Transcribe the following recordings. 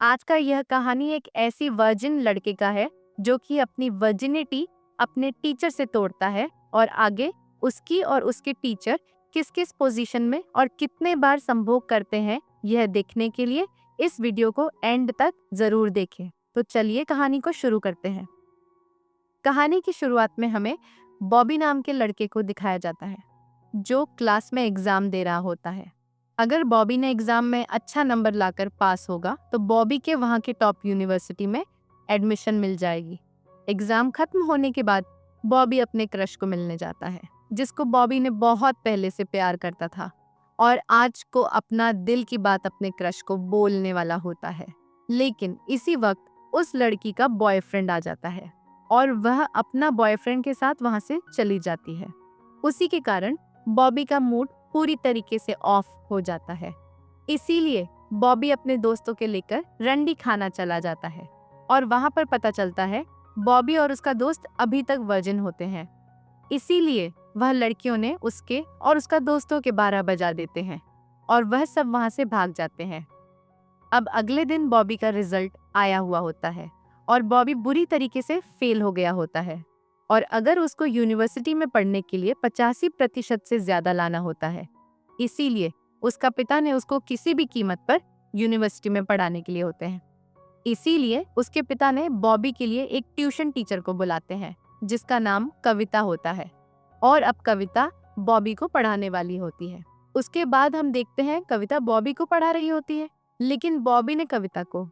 आज का यह कहानी एक ऐसी वर्जिन लड़के का है जो कि अपनी वर्जिनिटी अपने टीचर से तोड़ता है और आगे उसकी और उसके टीचर किस किस पोजीशन में और कितने बार संभोग करते हैं, यह देखने के लिए इस वीडियो को एंड तक जरूर देखें। तो चलिए कहानी को शुरू करते हैं। कहानी की शुरुआत में हमें बॉबी नाम के लड़के को दिखाया जाता है जो क्लास में एग्जाम दे रहा होता है। अगर बॉबी ने एग्जाम में अच्छा नंबर लाकर पास होगा तो बॉबी के वहाँ की टॉप यूनिवर्सिटी में एडमिशन मिल जाएगी। एग्जाम खत्म होने के बाद बॉबी अपने क्रश को मिलने जाता है जिसको बॉबी ने बहुत पहले से प्यार करता था और आज को अपना दिल की बात अपने क्रश को बोलने वाला होता है। लेकिन इसी वक्त उस लड़की का बॉयफ्रेंड आ जाता है और वह अपना बॉयफ्रेंड के साथ वहां से चली जाती है। उसी के कारण बॉबी का मूड पूरी तरीके से ऑफ हो जाता है। इसीलिए बॉबी अपने दोस्तों के लेकर रंडी खाना चला जाता है और वहां पर पता चलता है बॉबी और उसका दोस्त अभी तक वर्जिन होते हैं। इसीलिए वह लड़कियों ने उसके और उसका दोस्तों के 12 बजा देते हैं और वह सब वहां से भाग जाते हैं। अब अगले दिन बॉबी का रिजल्ट आया हुआ होता है और बॉबी बुरी तरीके से फेल हो गया होता है और अगर उसको यूनिवर्सिटी में पढ़ने के लिए 85% से ज्यादा लाना होता है। इसीलिए उसका पिता ने उसको किसी भी कीमत पर यूनिवर्सिटी में पढ़ाने के लिए होते हैं। इसीलिए उसके पिता ने बॉबी के लिए एक ट्यूशन टीचर को बुलाते हैं जिसका नाम कविता होता है और अब कविता बॉबी को पढ़ाने वाली होती है। उसके बाद हम देखते हैं कविता बॉबी को पढ़ा रही होती है, लेकिन बॉबी ने कविता को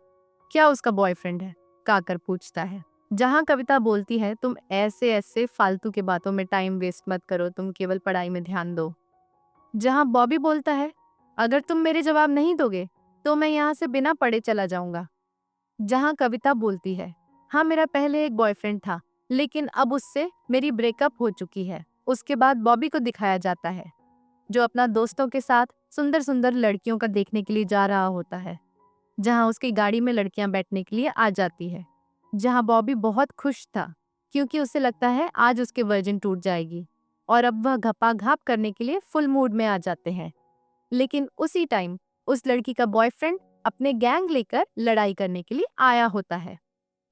क्या उसका बॉयफ्रेंड है काकर पूछता है। जहाँ कविता बोलती है तुम ऐसे ऐसे फालतू के बातों में टाइम वेस्ट मत करो, तुम केवल पढ़ाई में ध्यान दो। जहाँ बॉबी बोलता है अगर तुम मेरे जवाब नहीं दोगे तो मैं यहाँ से बिना पढ़े चला जाऊंगा। जहाँ कविता बोलती है हाँ मेरा पहले एक बॉयफ्रेंड था लेकिन अब उससे मेरी ब्रेकअप हो चुकी है। उसके बाद बॉबी को दिखाया जाता है जो अपना दोस्तों के साथ सुंदर सुंदर लड़कियों का देखने के लिए जा रहा होता है। जहाँ उसकी गाड़ी में लड़कियां बैठने के लिए आ जाती है। जहाँ बॉबी बहुत खुश था क्योंकि उसे लगता है आज उसके वर्जिन टूट जाएगी और अब वह घपाघाप करने के लिए फुल मूड में आ जाते हैं। लेकिन उसी टाइम उस लड़की का बॉयफ्रेंड अपने गैंग लेकर लड़ाई करने के लिए आया होता है।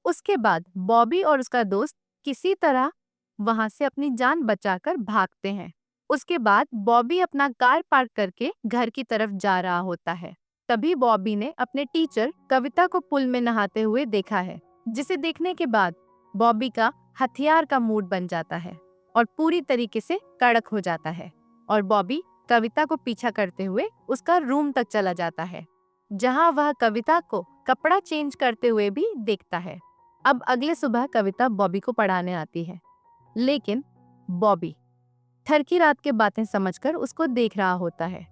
उसके बाद बॉबी और उसका दोस्त किसी तरह वहां से अपनी जान बचाकर भागते हैं। उसके बाद बॉबी अपना कार पार्क करके घर की तरफ जा रहा होता है। तभी बॉबी ने अपने टीचर कविता को पुल में नहाते हुए देखा है, जिसे देखने के बाद बॉबी का हथियार का मूड बन जाता है और पूरी तरीके से कड़क हो जाता है और बॉबी कविता को पीछा करते हुए उसका रूम तक चला जाता है जहां वह कविता को कपड़ा चेंज करते हुए भी देखता है। अब अगले सुबह कविता बॉबी को पढ़ाने आती है, लेकिन बॉबी थर की रात के बातें समझकर उसको देख रहा होता है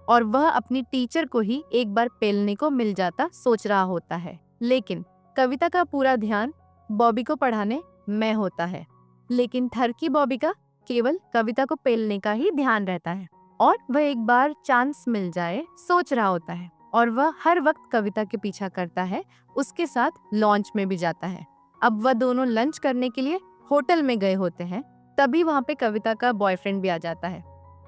और वह अपनी टीचर को ही एक बार पेलने को मिल जाता सोच रहा होता है। लेकिन कविता का पूरा ध्यान बॉबी को पढ़ाने में होता है, लेकिन थर की बॉबी का केवल कविता को पेलने का ही ध्यान रहता है और वह एक बार चांस मिल जाए सोच रहा होता है और वह हर वक्त कविता के पीछा करता है, उसके साथ लॉन्च में भी जाता है। अब वह दोनों लंच करने के लिए होटल में गए होते हैं। तभी वहाँ पे कविता का बॉयफ्रेंड भी आ जाता है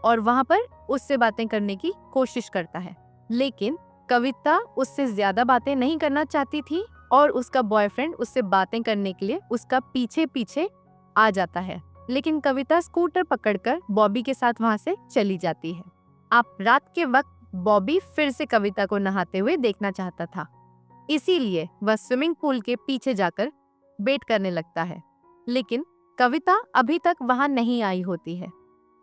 और वहाँ पर उससे बातें करने की कोशिश करता है, लेकिन कविता उससे ज्यादा बातें नहीं करना चाहती थी और उसका बॉयफ्रेंड उससे बातें करने के लिए उसका पीछे पीछे आ जाता है। लेकिन कविता स्कूटर पकड़कर बॉबी के साथ वहाँ से चली जाती है। आप रात के वक्त बॉबी फिर से कविता को नहाते हुए देखना चाहता था, इसीलिए वह स्विमिंग पूल के पीछे जाकर वेट करने लगता है, लेकिन कविता अभी तक वहां नहीं आई होती है।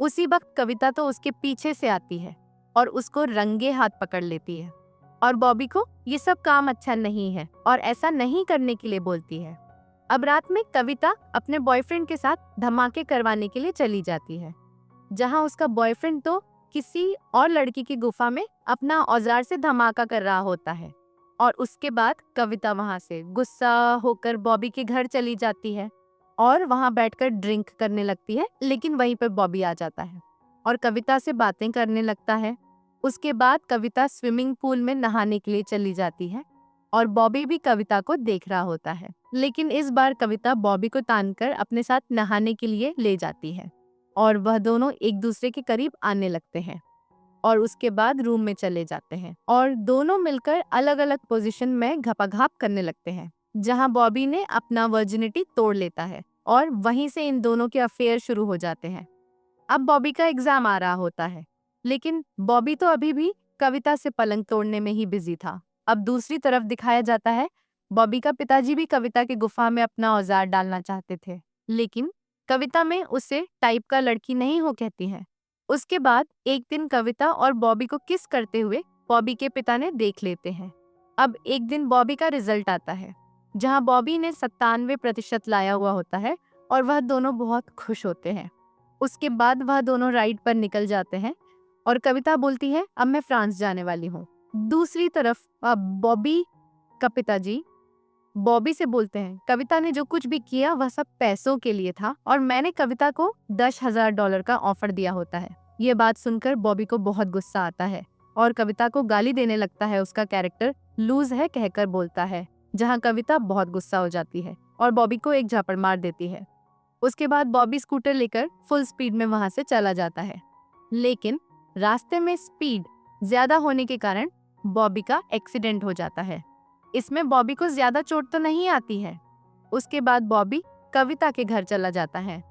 उसी वक्त कविता तो उसके पीछे से आती है और उसको रंगे हाथ पकड़ लेती है और बॉबी को ये सब काम अच्छा नहीं है और ऐसा नहीं करने के लिए बोलती है। अब रात में कविता अपने बॉयफ्रेंड के साथ धमाके करवाने के लिए चली जाती है, जहां उसका बॉयफ्रेंड तो किसी और लड़की की गुफा में अपना औजार से धमाका कर रहा होता है और उसके बाद कविता वहां से गुस्सा होकर बॉबी के घर चली जाती है और वहां बैठकर ड्रिंक करने लगती है। लेकिन वहीं पर बॉबी आ जाता है और कविता से बातें करने लगता है। उसके बाद कविता स्विमिंग पूल में नहाने के लिए चली जाती है और बॉबी भी कविता को देख रहा होता है, लेकिन इस बार कविता बॉबी को तानकर अपने साथ नहाने के लिए ले जाती है और वह दोनों एक दूसरे के करीब आने लगते हैं। और उसके बाद रूम में चले जाते हैं और दोनों मिलकर अलग अलग पोजीशन में घपाघाप करने लगते हैं, जहां बॉबी ने अपना वर्जिनिटी तोड़ लेता है और वहीं से इन दोनों के अफेयर शुरू हो जाते हैं। अब बॉबी का एग्जाम आ रहा होता है, लेकिन बॉबी तो अभी भी कविता से पलंग तोड़ने में ही बिजी था। अब दूसरी तरफ दिखाया जाता है, बॉबी का पिताजी भी कविता की गुफा में अपना औजार डालना चाहते थे, लेकिन कविता में उसे टाइप का लड़की नहीं हो कहती है। उसके बाद एक दिन कविता और बॉबी को किस करते हुए बॉबी के पिता ने देख लेते हैं। अब एक दिन बॉबी का रिजल्ट आता है, जहां बॉबी ने 97% लाया हुआ होता है और वह दोनों बहुत खुश होते हैं। उसके बाद वह दोनों राइड पर निकल जाते हैं और कविता बोलती है, अब मैं फ्रांस जाने वाली हूँ। दूसरी तरफ अब बॉबी का पिताजी बॉबी से बोलते हैं, कविता ने जो कुछ भी किया वह सब पैसों के लिए था और मैंने कविता को $10,000 का ऑफर दिया होता है। ये बात सुनकर बॉबी को बहुत गुस्सा आता है और कविता को गाली देने लगता है। उसका कैरेक्टर लूज है कहकर बोलता है, जहाँ कविता बहुत गुस्सा हो जाती है और बॉबी को एक झापड़ मार देती है। उसके बाद बॉबी स्कूटर लेकर फुल स्पीड में वहां से चला जाता है, लेकिन रास्ते में स्पीड ज्यादा होने के कारण बॉबी का एक्सीडेंट हो जाता है। इसमें बॉबी को ज्यादा चोट तो नहीं आती है। उसके बाद बॉबी कविता के घर चला जाता है,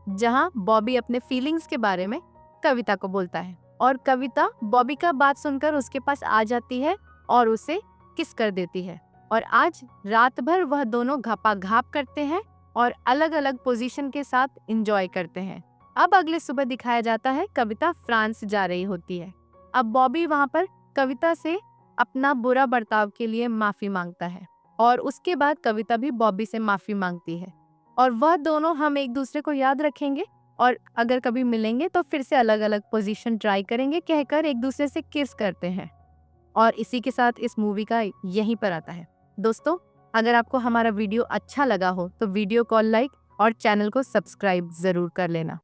जहां बॉबी अपने फीलिंग्स के बारे में कविता को बोलता है और कविता बॉबी का बात सुनकर उसके पास आ जाती है और उसे किस कर देती है और आज रात भर वह दोनों घापाघाप करते हैं और अलग अलग पोजीशन के साथ एंजॉय करते हैं। अब अगले सुबह दिखाया जाता है, कविता फ्रांस जा रही होती है। अब बॉबी वहां पर कविता से अपना बुरा बर्ताव के लिए माफी मांगता है और उसके बाद कविता भी बॉबी से माफी मांगती है और वह दोनों हम एक दूसरे को याद रखेंगे और अगर कभी मिलेंगे तो फिर से अलग अलग पोजीशन ट्राई करेंगे कहकर एक दूसरे से किस करते हैं। और इसी के साथ इस मूवी का यहीं पर आता है। दोस्तों, अगर आपको हमारा वीडियो अच्छा लगा हो तो वीडियो को लाइक और चैनल को सब्सक्राइब जरूर कर लेना।